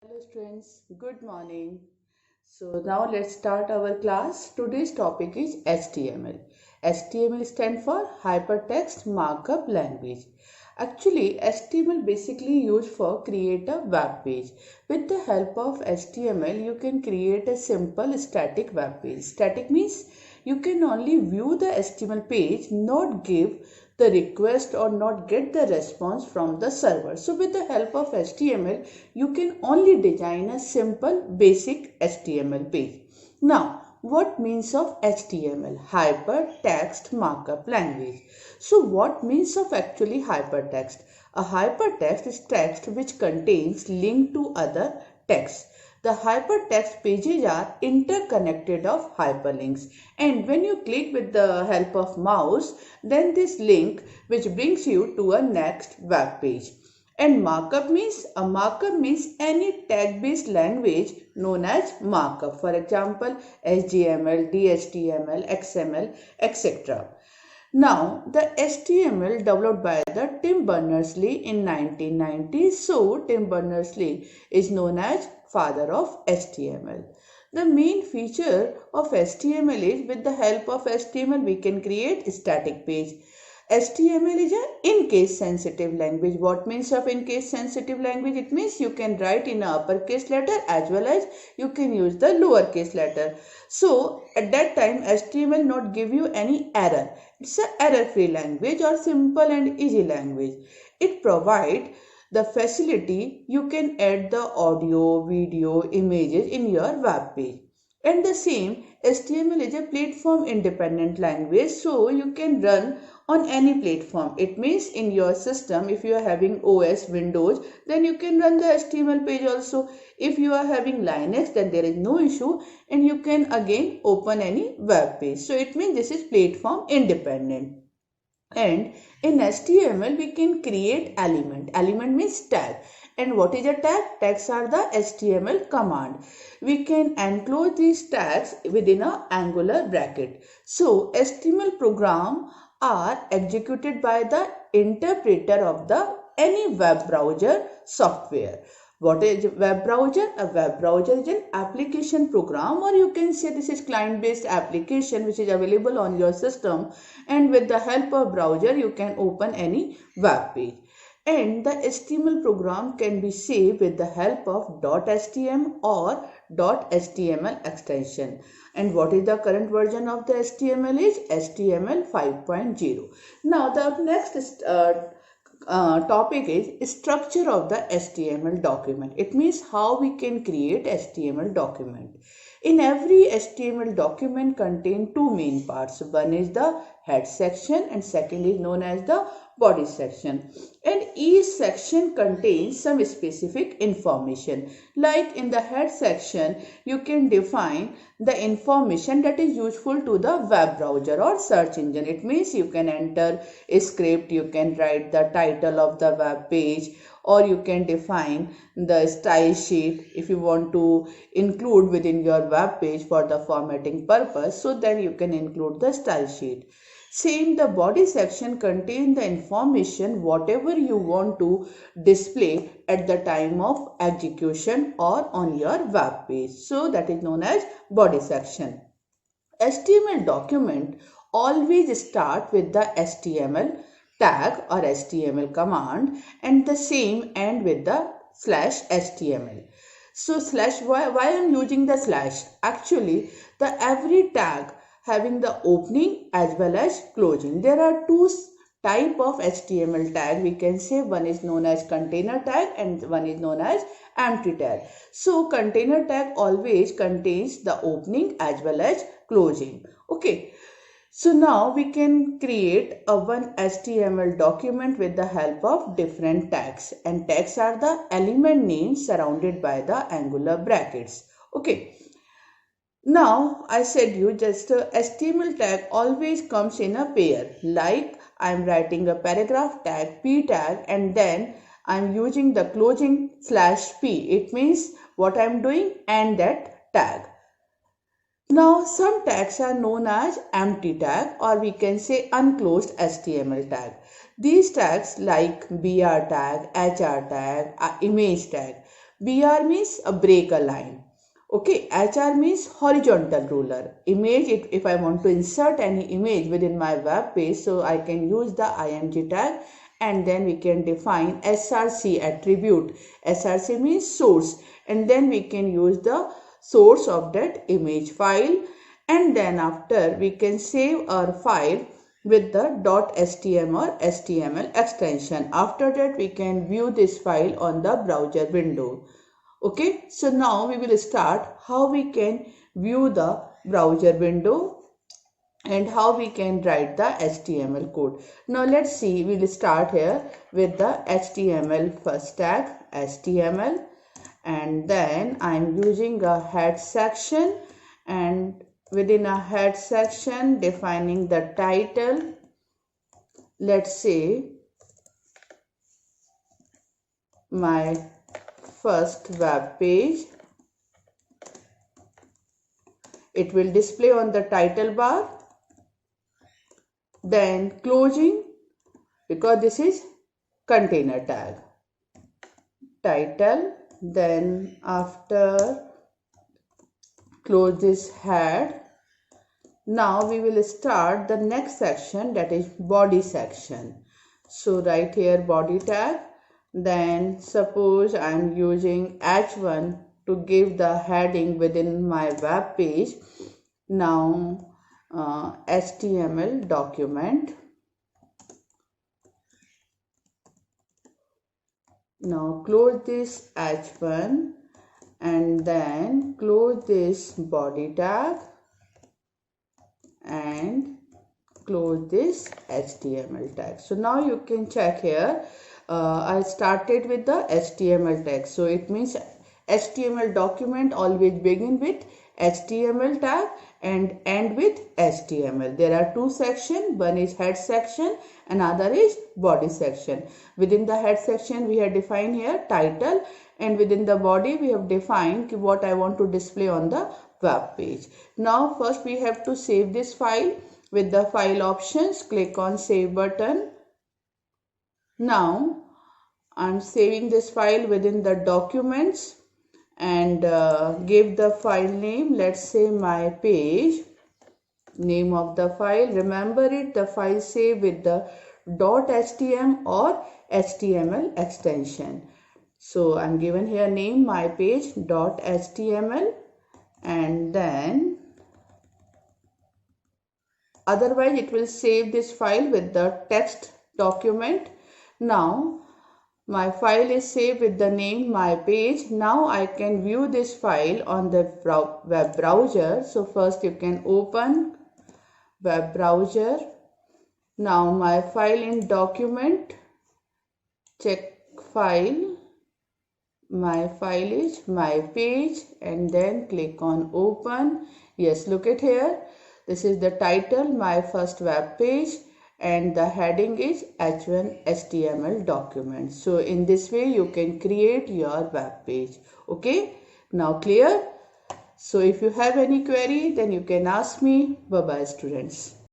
Hello students, good morning. So now let's start our class. Today's topic is HTML. HTML stands for Hypertext Markup Language. Actually, HTML basically used for create a web page. With the help of HTML, you can create a simple static web page. Static means you can only view the HTML page, not give the request or not get the response from the server. So with the help of HTML, you can only design a simple basic HTML page. Now, what means of HTML? Hypertext Markup Language. So what means of actually hypertext? A hypertext is text which contains link to other text. The hypertext pages are interconnected of hyperlinks, and when you click with the help of mouse, then this link which brings you to a next web page. And markup means any tag based language known as markup. For example, HTML, DHTML, XML, etc. Now, the HTML developed by the Tim Berners-Lee in 1990. So, Tim Berners-Lee is known as father of HTML. The main feature of HTML is with the help of HTML we can create a static page. HTML is a in-case sensitive language. What means of in-case sensitive language? It means you can write in a uppercase letter as well as you can use the lowercase letter. So at that time HTML not give you any error. It's a error-free language or simple and easy language. It provide the facility you can add the audio, video, images in your web page. And the same HTML is a platform independent language, so you can run on any platform. It means in your system, if you are having OS Windows, then you can run the HTML page also. If you are having Linux, then there is no issue and you can again open any web page. So it means this is platform independent. And in HTML we can create element. Element means tag. And what is a tag? Tags are the HTML command. We can enclose these tags within a angular bracket. So HTML program are executed by the interpreter of the any web browser software. What is web browser? A web browser is an application program, or you can say this is client based application which is available on your system, and with the help of browser you can open any web page. And the HTML program can be saved with the help of .html or .html extension. And what is the current version of the HTML is HTML 5.0. Now the next topic is structure of the HTML document. It means how we can create HTML document. In every HTML document contain two main parts. One is the head section and second is known as the body section. And each section contains some specific information. Like in the head section, you can define the information that is useful to the web browser or search engine. It means you can enter a script, you can write the title of the web page, or you can define the style sheet if you want to include within your web page for the formatting purpose. So then you can include the style sheet. Same, the body section contains the information whatever you want to display at the time of execution or on your web page. So that is known as body section. HTML document always start with the HTML tag or HTML command, and the same end with the /HTML. So why I am using the slash? Actually, the every tag having the opening as well as closing. There are two type of HTML tag. We can say one is known as container tag and one is known as empty tag. So container tag always contains the opening as well as closing. Okay. So now we can create a one HTML document with the help of different tags, and tags are the element names surrounded by the angular brackets. Okay. Now I said you just HTML tag always comes in a pair. Like I am writing a paragraph tag p tag and then I am using the closing /p. It means what I am doing and that tag. Now some tags are known as empty tag, or we can say unclosed HTML tag. These tags like BR tag, HR tag, image tag. BR means a break a line. Okay, HR means horizontal ruler. Image, if I want to insert any image within my web page, so I can use the img tag, and then we can define src attribute. Src means source, and then we can use the source of that image file, and then after we can save our file with the .stm or html extension. After that we can view this file on the browser window. Okay, so now we will start how we can view the browser window and how we can write the HTML code. Now let's see, we will start here with the HTML first tag, HTML, and then I am using a head section, and within a head section defining the title. Let's say my first web page. It will display on the title bar. Then closing, because this is container tag, title. Then after close this head. Now we will start the next section, that is body section. So right here body tag. Then suppose I am using h1 to give the heading within my web page. Now HTML document. Now close this h1 and then close this body tag and close this HTML tag. So now you can check here. I started with the HTML tag. So it means HTML document always begin with HTML tag and end with HTML. There are two sections. One is head section, another is body section. Within the head section we have defined here title, and within the body we have defined what I want to display on the web page. Now first we have to save this file. With the file options, click on save button. Now I am saving this file within the documents and give the file name. Let's say my page, name of the file. Remember it, the file saved with the .htm or HTML extension. So I'm given here name my page .html, and then otherwise it will save this file with the text document. Now my file is saved with the name my page. Now I can view this file on the web browser. So first you can open web browser. Now my file in document, check file. My file is my page and then click on open. Yes, look at here. This is the title, my first web page, and the heading is H1 HTML document. So in this way you can create your web page. Okay, now clear? So if you have any query then you can ask me. Bye bye students.